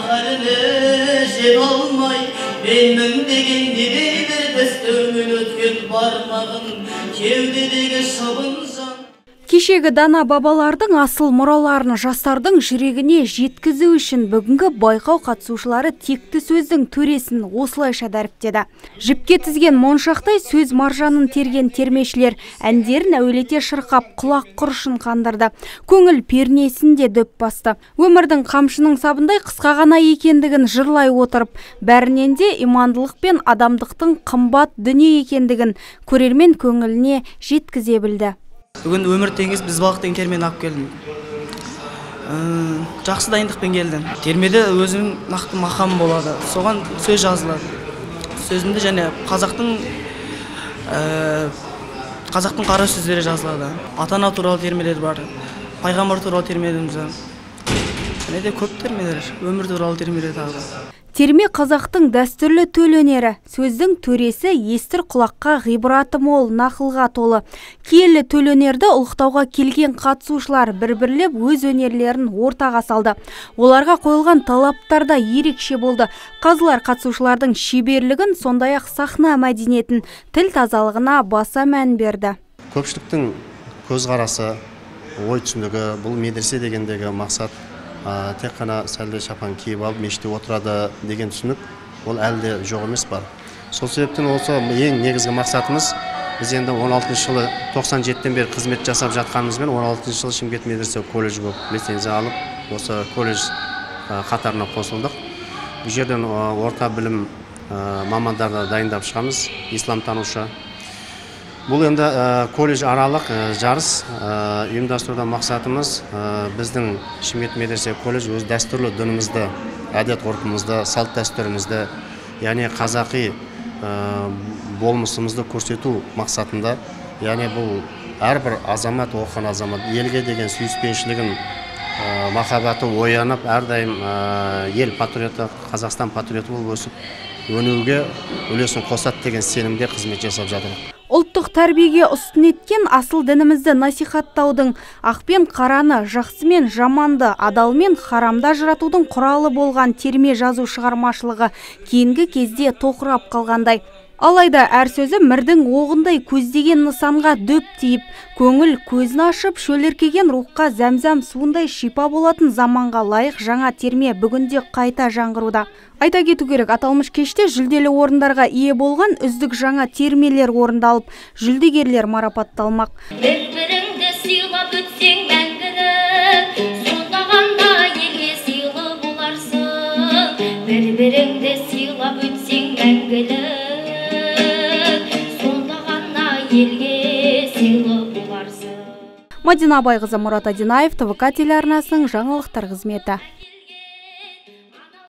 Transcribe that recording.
қадіріне жете алмай, менмін деген недейлер дәстүрмен өткен бармағын, кеудедегі шабын жан. Кешегі дана бабалардың асыл мұраларын жастардың жүрегіне жеткізу үшін бүгінгі байқау қатысушылары текті сөздің төресін осылайша дәріптеді. Жіпке тізген моншақтай сөз маржанын терген термешілер әндерін әуелете шырқап құлақ құрышын қандырды. Көңіл пернесін де дөп басты. Өмірдің қамшының сабындай қысқа ғана екендігін жырлай отырып, бәрінен де имандылық пен адамдықтың қымбат дүние екендігін көрермен көңіліне жеткізе білді. Бүгін өмір теңіз біз балық деген термені алып келдім. Жақсы дайындықпен келдім. Термеде өзінің нақты мақамы болады. Соған сөз жазылады. Сөзінде және қазақтың қара сөздері жазылады. Ата-ана туралы термелер бар. Пайғамбар туралы термелеріміз бар. Және де көп термелер, өмір туралы термелер тағы. Терме қазақтың дәстүрлі төл өнері. Сөздің төресі естір құлаққа ғибраты мол, нақылға толы. Киелі төл өнерді ұлықтауға келген қатысушылар бір-бірлеп өз өнерлерін ортаға салды. Оларға қойылған талаптар да ерекше болды. Қазылар қатысушылардың шеберлігін, сондай-ақ сахна мәдениетін, тіл тазалығына баса мән берді. Көпшіліктің көзқарасы, ой түсінігі, бұл медресе дегендегі мақсат тек қана сәлде шапан киіп алып мешітте отырады деген түсінік ол әлде жоқ емес бар. Сол себептен осы ең негізгі мақсатымыз, біз енді 16 жылы 97-тен бері қызмет жасап жатқанымызбен 16 жылы Шымкент медресе колледж болып лицензия алып, осы колледж қатарына қосылдық. Бұл жерден орта білім мамандарды дайындап шығамыз, исламтанушы. Бұл енді колледж аралық жарыс ұйымдастыруда мақсатымыз біздің Шымкент медресе колледж өз дәстүрлі дінімізді, әдет ғұрпымызды, салт дәстүрімізді, яғни қазақи болмысымызды көрсету мақсатында, яғни бұл әрбір азамат, оқыған азамат елге деген сүйіспеншілігін, махаббаты оянып, әрдайым ел патриоты, Қазақстан патриоты болып өсіп, өнуге үлесін қосады деген сенімде қызмет жасап жатыр. Ұлттық тәрбиеге үстін еткен асыл дінімізді насихаттаудың, ақ пен қараны, жақсы мен жаманды, адал мен харамда ажыратудың құралы болған терме жазу шығармашылығы кейінгі кезде тоқырап қалғандай. Алайда әр сөзі мірдің оғындай көздеген нысанға дөп тиіп, көңіл көзін ашып, шөліркеген рухқа зәмзәм суындай шипа болатын заманға лайық жаңа терме бүгінде қайта жаңғыруда. Айта кету керек, аталмыш кеште жүлделі орындарға ие болған үздік жаңа термелер орындалып, жүлдегерлер марапатталмақ. Бір-біріңді сыйлап өтсең мәңгілік, сонда ғана елге сыйлы боларсың. Бір-біріңді сыйлап өтсең мәңгілік, елге сыйлы боларсың. Мадина Абайқызы, Мұрат Адинаев, ТВК телеарнасының жаңалықтар қызметі.